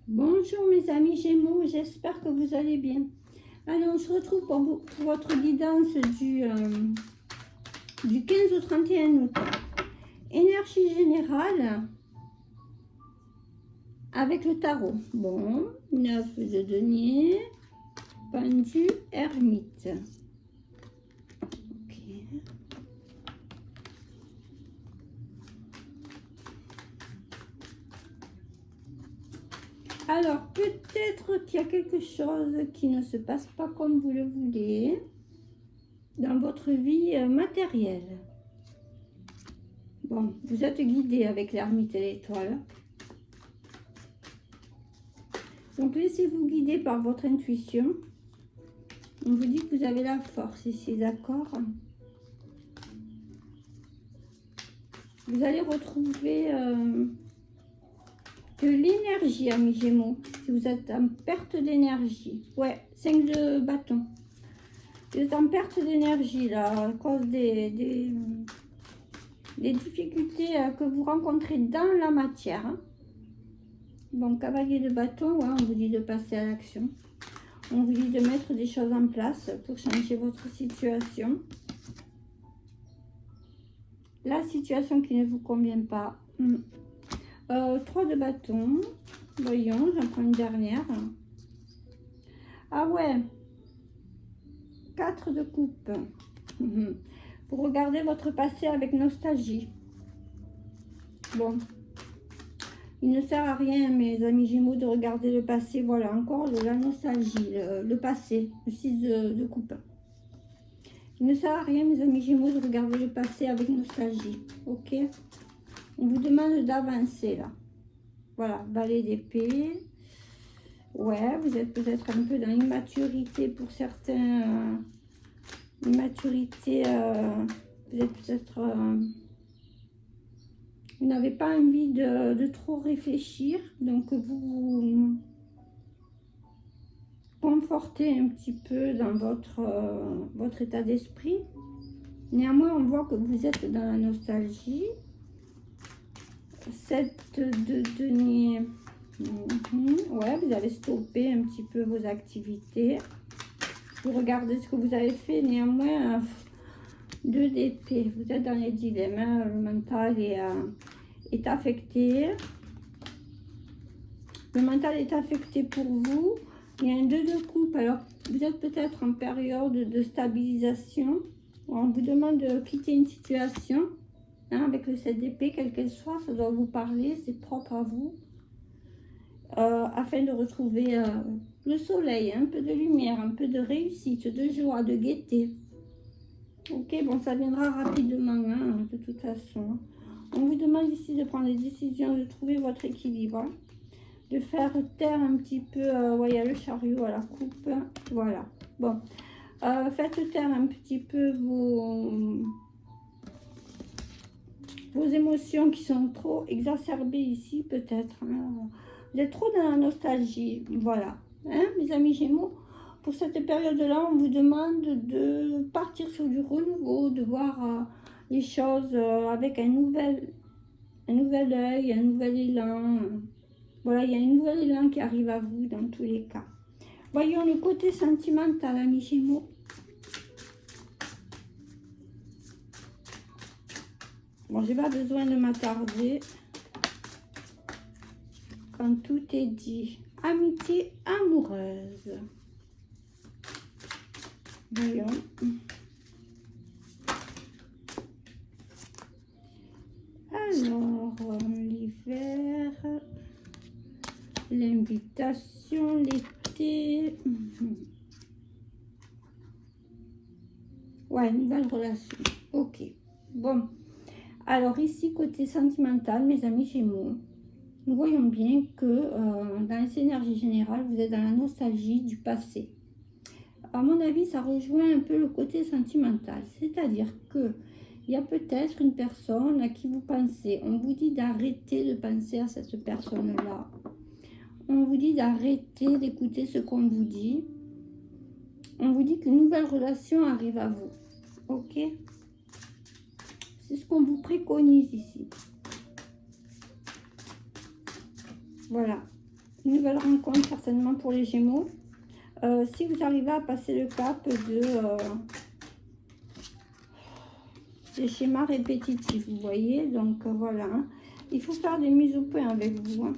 Bonjour mes amis Gémeaux, j'espère que vous allez bien. Allez, on se retrouve pour votre guidance du 15 au 31 août. Énergie générale avec le tarot. Bon, 9 de denier, pendu, ermite. Ok. Alors, peut-être qu'il y a quelque chose qui ne se passe pas comme vous le voulez dans votre vie matérielle. Bon, vous êtes guidé avec l'ermite et l'étoile. Donc, laissez-vous guider par votre intuition. On vous dit que vous avez la force ici, d'accord? Vous allez retrouver de l'énergie, amis Gémeaux, si vous êtes en perte d'énergie. Ouais, 5 de bâton. Vous êtes en perte d'énergie, là, à cause des difficultés que vous rencontrez dans la matière. Hein. Bon, cavalier de bâton, ouais, on vous dit de passer à l'action. On vous dit de mettre des choses en place pour changer votre situation. La situation qui ne vous convient pas. 3 de bâton. Voyons, j'en prends une dernière. Ah ouais. 4 de coupe. Vous regardez votre passé avec nostalgie. Bon. Il ne sert à rien, mes amis Gémeaux, de regarder le passé. Voilà, encore de la nostalgie, le passé, le 6 de coupe. Il ne sert à rien, mes amis Gémeaux, de regarder le passé avec nostalgie. Ok? On vous demande d'avancer, là. Voilà, valet d'épée. Ouais, vous êtes peut-être un peu dans l'immaturité pour certains. Immaturité, vous êtes peut-être... vous n'avez pas envie de trop réfléchir, donc vous confortez un petit peu dans votre état d'esprit. Néanmoins, on voit que vous êtes dans la nostalgie. 7 de denier. Ouais, vous avez stoppé un petit peu vos activités. Vous regardez ce que vous avez fait. Néanmoins, 2 d'épée. Vous êtes dans les dilemmes. Hein. Le mental est affecté. Le mental est affecté pour vous. Il y a un 2 de coupe. Alors, vous êtes peut-être en période de stabilisation. On vous demande de quitter une situation. Hein, avec le 7 d'épée, quelle qu'elle soit, ça doit vous parler. C'est propre à vous. Afin de retrouver le soleil, un peu de lumière, un peu de réussite, de joie, de gaieté. Ok, bon, ça viendra rapidement, hein, de toute façon. On vous demande ici de prendre des décisions, de trouver votre équilibre, hein, de faire taire un petit peu, ouais, il y a le chariot à la coupe, voilà. Bon, faites taire un petit peu vos émotions qui sont trop exacerbées ici, peut-être. Hein. Vous êtes trop dans la nostalgie, voilà. Hein, mes amis Gémeaux, pour cette période-là, on vous demande de partir sur du renouveau, de voir les choses avec un nouvel œil, un nouvel élan. Voilà, il y a un nouvel élan qui arrive à vous dans tous les cas. Voyons le côté sentimental, amis Gémeaux. Bon, j'ai pas besoin de m'attarder. Quand tout est dit. Amitié amoureuse. Voyons. Alors, l'hiver, l'invitation, l'été. Ouais, nouvelle relation. Ok. Bon. Alors ici, côté sentimental, mes amis Gémeaux, nous voyons bien que dans les énergies générales, vous êtes dans la nostalgie du passé. À mon avis, ça rejoint un peu le côté sentimental. C'est-à-dire que il y a peut-être une personne à qui vous pensez. On vous dit d'arrêter de penser à cette personne-là. On vous dit d'arrêter d'écouter ce qu'on vous dit. On vous dit qu'une nouvelle relation arrive à vous. Ok? C'est ce qu'on vous préconise ici. Voilà. Une nouvelle rencontre certainement pour les Gémeaux. Si vous arrivez à passer le cap de des schémas répétitifs, vous voyez, donc voilà. Hein. Il faut faire des mises au point avec vous, hein,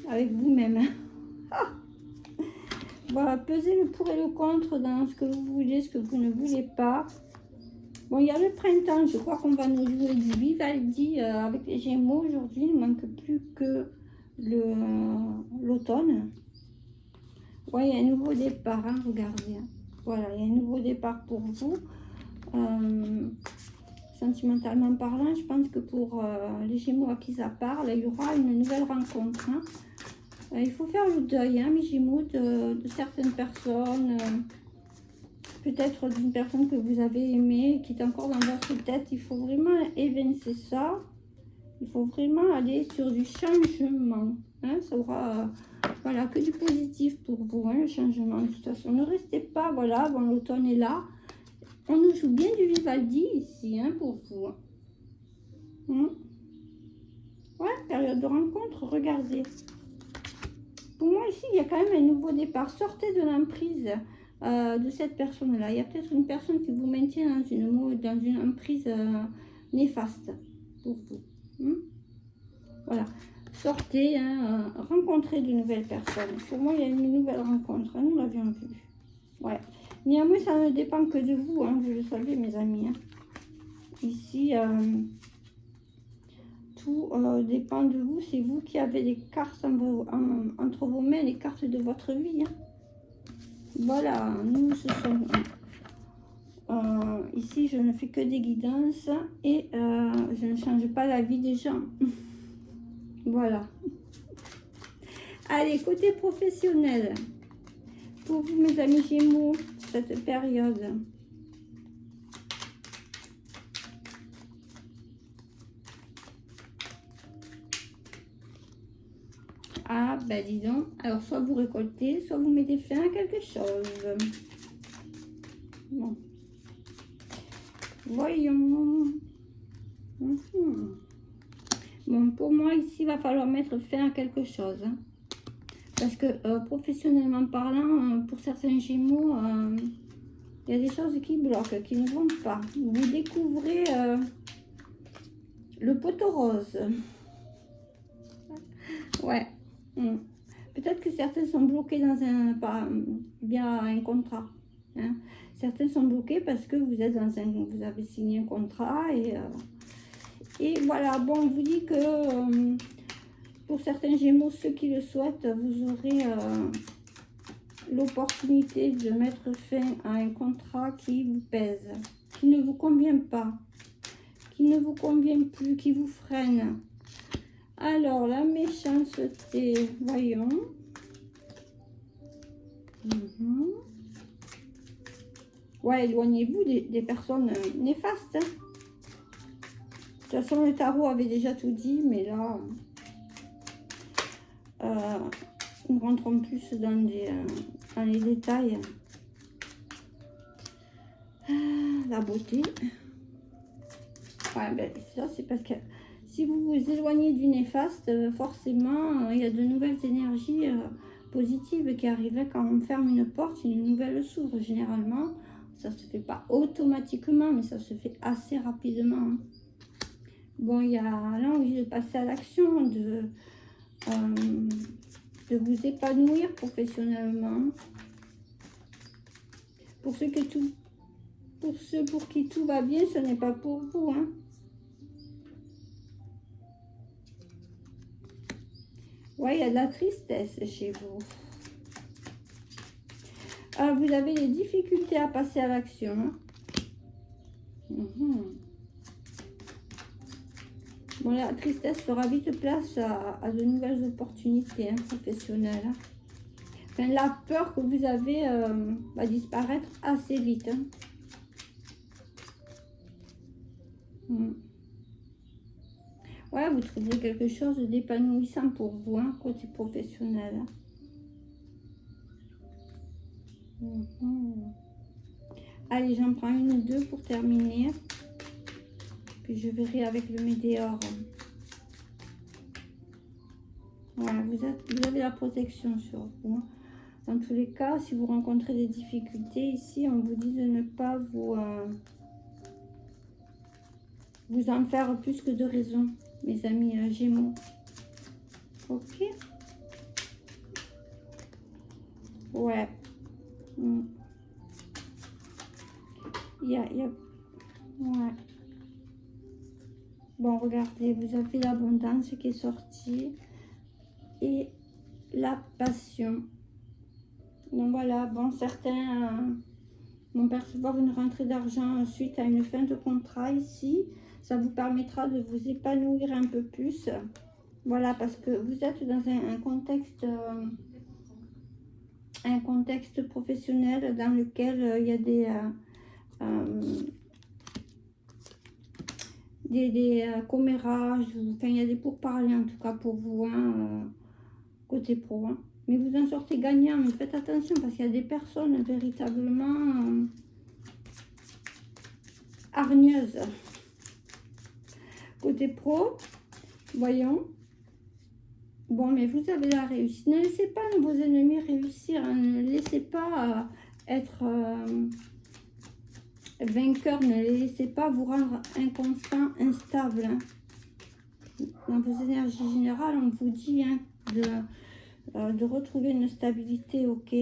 avec vous-même. Hein. Voilà, pesez le pour et le contre dans ce que vous voulez, ce que vous ne voulez pas. Bon, il y a le printemps, je crois qu'on va nous jouer du Vivaldi avec les Gémeaux aujourd'hui. Il ne manque plus que l'automne. Ouais, il y a un nouveau départ, hein, regardez. Hein. Voilà, il y a un nouveau départ pour vous. Sentimentalement parlant, je pense que pour les Gémeaux à qui ça parle, il y aura une nouvelle rencontre. Hein. Il faut faire le deuil, hein, mes Gémeaux, de certaines personnes. Peut-être d'une personne que vous avez aimée, qui est encore dans votre tête. Il faut vraiment évincer ça. Il faut vraiment aller sur du changement. Hein. Ça aura voilà, que du positif pour vous, hein, le changement. De toute façon, ne restez pas, voilà, bon, l'automne est là. On nous joue bien du Vivaldi ici, hein, pour vous. Hein. Ouais, période de rencontre, regardez. Pour moi, ici, il y a quand même un nouveau départ. Sortez de l'emprise de cette personne-là. Il y a peut-être une personne qui vous maintient dans une emprise néfaste pour vous. Hein. Voilà. Sortez, hein, rencontrez de nouvelles personnes. Pour moi, il y a une nouvelle rencontre. Hein, nous l'avions vu. Ouais. Néanmoins, ça ne dépend que de vous. Hein, vous le savez, mes amis. Hein. Ici, tout dépend de vous. C'est vous qui avez les cartes entre vos mains, les cartes de votre vie. Hein. Voilà, nous, ce sont... ici, je ne fais que des guidances et je ne change pas la vie des gens. Voilà. Allez, côté professionnel, pour vous, mes amis Gémeaux, cette période. Ah, ben dis donc. Alors, soit vous récoltez, soit vous mettez fin à quelque chose. Bon. Voyons. Bon, pour moi, ici, il va falloir mettre fin à quelque chose. Hein. Parce que, professionnellement parlant, pour certains Gémeaux, il y a des choses qui bloquent, qui ne vont pas. Vous découvrez le poteau rose. Ouais. Peut-être que certains sont bloqués dans via un contrat. Hein. Certains sont bloqués parce que vous êtes vous avez signé un contrat et voilà. Bon, on vous dit que pour certains Gémeaux, ceux qui le souhaitent, vous aurez l'opportunité de mettre fin à un contrat qui vous pèse, qui ne vous convient pas, qui ne vous convient plus, qui vous freine. Alors, la méchanceté, voyons. Ouais, éloignez-vous des personnes néfastes. Hein. De toute façon, le tarot avait déjà tout dit, mais là, nous rentrons plus dans les détails. La beauté. Ouais, ben, ça, c'est parce que si vous vous éloignez du néfaste, forcément, il y a de nouvelles énergies positives qui arrivent. Quand on ferme une porte, une nouvelle s'ouvre. Généralement, ça ne se fait pas automatiquement, mais ça se fait assez rapidement. Bon, il y a l'envie de passer à l'action, de vous épanouir professionnellement. Pour ceux pour qui tout va bien, ce n'est pas pour vous. Hein. Ouais, il y a de la tristesse chez vous. Vous avez des difficultés à passer à l'action. Hein. Bon, la tristesse fera vite place à de nouvelles opportunités professionnelles. Enfin, la peur que vous avez va disparaître assez vite. Hein. Ouais, vous trouverez quelque chose d'épanouissant pour vous, hein, côté professionnel. Allez, j'en prends une ou deux pour terminer. Puis je verrai avec le météore. Voilà, vous avez la protection sur vous. Dans tous les cas, si vous rencontrez des difficultés, ici, on vous dit de ne pas vous en faire plus que de raison, mes amis Gémeaux. Ok. Ouais. Ouais. Bon, regardez, vous avez l'abondance qui est sortie et la passion. Donc voilà, bon, certains vont percevoir une rentrée d'argent suite à une fin de contrat ici. Ça vous permettra de vous épanouir un peu plus. Voilà, parce que vous êtes dans un contexte professionnel dans lequel il y a des commérages, enfin il y a des pourparlers en tout cas pour vous, hein, côté pro. Hein. Mais vous en sortez gagnant, mais faites attention parce qu'il y a des personnes véritablement hargneuses. Côté pro, voyons. Bon, mais vous avez la réussite. Ne laissez pas vos ennemis réussir. Hein. Ne laissez pas être vainqueur. Ne les laissez pas vous rendre inconstant, instable. Hein. Dans vos énergies générales, on vous dit hein, de retrouver une stabilité, ok.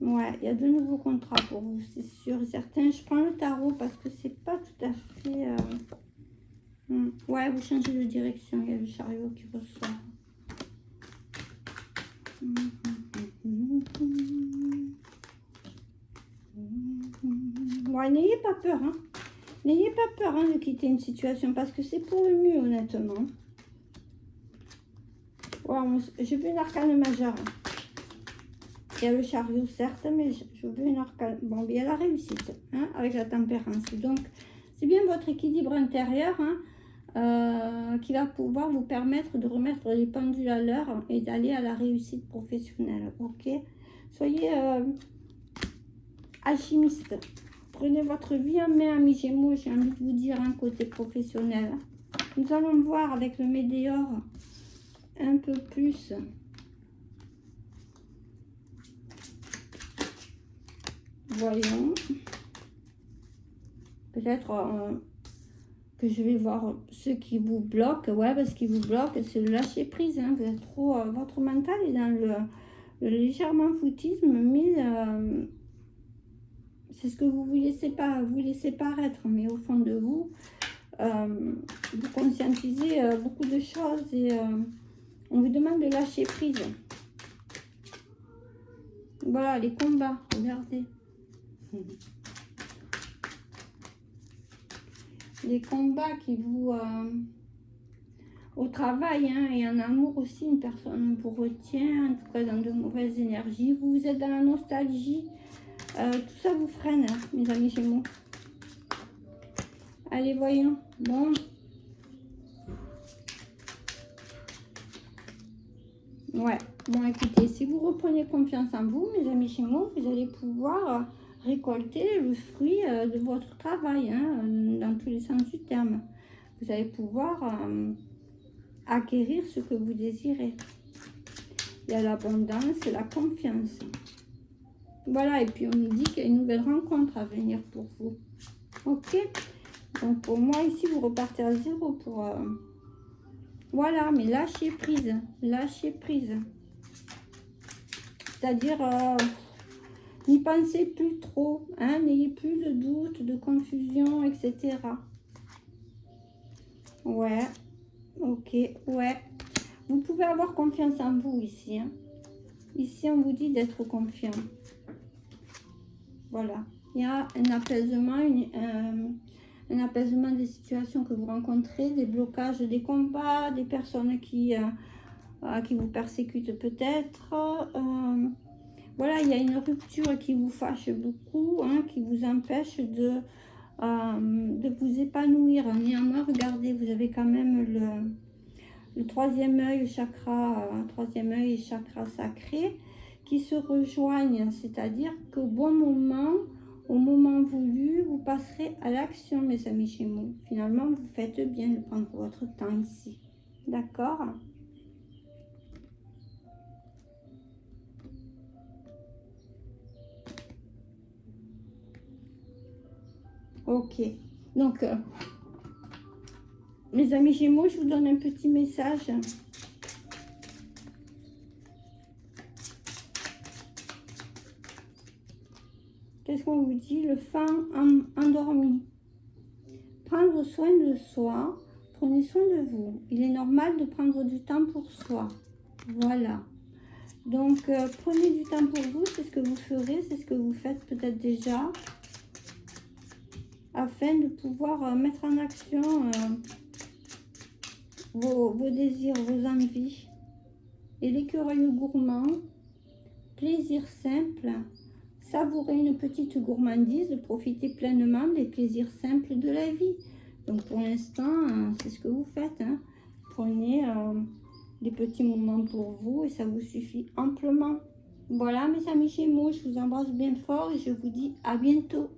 Ouais, il y a de nouveaux contrats pour vous, c'est sûr et certain. Je prends le tarot parce que c'est pas tout à fait... Ouais, vous changez de direction, il y a le chariot qui ressort. Ouais, n'ayez pas peur, hein. N'ayez pas peur hein, de quitter une situation parce que c'est pour le mieux, honnêtement. Ouais, je veux une arcane majeure. Il y a le chariot, certes, mais je veux une arcane. Bon, il y a la réussite, hein, avec la tempérance. Donc, c'est bien votre équilibre intérieur hein, qui va pouvoir vous permettre de remettre les pendules à l'heure et d'aller à la réussite professionnelle. Ok, soyez alchimiste. Prenez votre vie en main, amis Gémeaux, j'ai envie de vous dire, un côté professionnel. Nous allons voir avec le Météore un peu plus. Voyons. Peut-être que je vais voir ce qui vous bloque. Ouais, parce qu'il vous bloque, c'est le lâcher prise. Hein. Vous êtes trop, votre mental est dans le légèrement foutisme, mais c'est ce que vous laissez paraître. Mais au fond de vous, vous conscientisez beaucoup de choses et on vous demande de lâcher prise. Voilà, les combats, regardez. Les combats qui vous... au travail hein, et en amour aussi, une personne vous retient, en tout cas dans de mauvaises énergies. Vous êtes dans la nostalgie. Tout ça vous freine, hein, mes amis Gémeaux. Allez, voyons. Bon. Ouais. Bon, écoutez, si vous reprenez confiance en vous, mes amis Gémeaux, vous allez pouvoir récolter le fruit de votre travail, hein, dans tous les sens du terme. Vous allez pouvoir acquérir ce que vous désirez. Il y a l'abondance et la confiance. Voilà, et puis on nous dit qu'il y a une nouvelle rencontre à venir pour vous. Ok. Donc pour moi, ici, vous repartez à zéro pour... Voilà, mais lâchez prise. Lâchez prise. C'est-à-dire, n'y pensez plus trop. Hein, n'ayez plus de doute, de confusion, etc. Ouais. Ok, ouais. Vous pouvez avoir confiance en vous ici. Hein. Ici, on vous dit d'être confiant. Voilà. Il y a un apaisement, un apaisement des situations que vous rencontrez, des blocages, des combats, des personnes qui vous persécutent peut-être. Voilà, il y a une rupture qui vous fâche beaucoup, hein, qui vous empêche de vous épanouir. Néanmoins, regardez, vous avez quand même le troisième œil, troisième œil et chakra sacré qui se rejoignent, c'est-à-dire qu'au bon moment, au moment voulu, vous passerez à l'action, mes amis Gémeaux. Finalement, vous faites bien de prendre votre temps ici. D'accord? Ok. Donc, mes amis Gémeaux, je vous donne un petit message. Qu'est-ce qu'on vous dit? Le fan endormi. Prendre soin de soi. Prenez soin de vous. Il est normal de prendre du temps pour soi. Voilà. Donc, prenez du temps pour vous. C'est ce que vous ferez. C'est ce que vous faites peut-être déjà. Afin de pouvoir mettre en action vos désirs, vos envies. Et l'écureuil gourmand. Plaisir simple. Savourer une petite gourmandise. Profiter pleinement des plaisirs simples de la vie. Donc, pour l'instant, c'est ce que vous faites. Hein. Prenez des petits moments pour vous et ça vous suffit amplement. Voilà, mes amis Gémeaux, je vous embrasse bien fort et je vous dis à bientôt.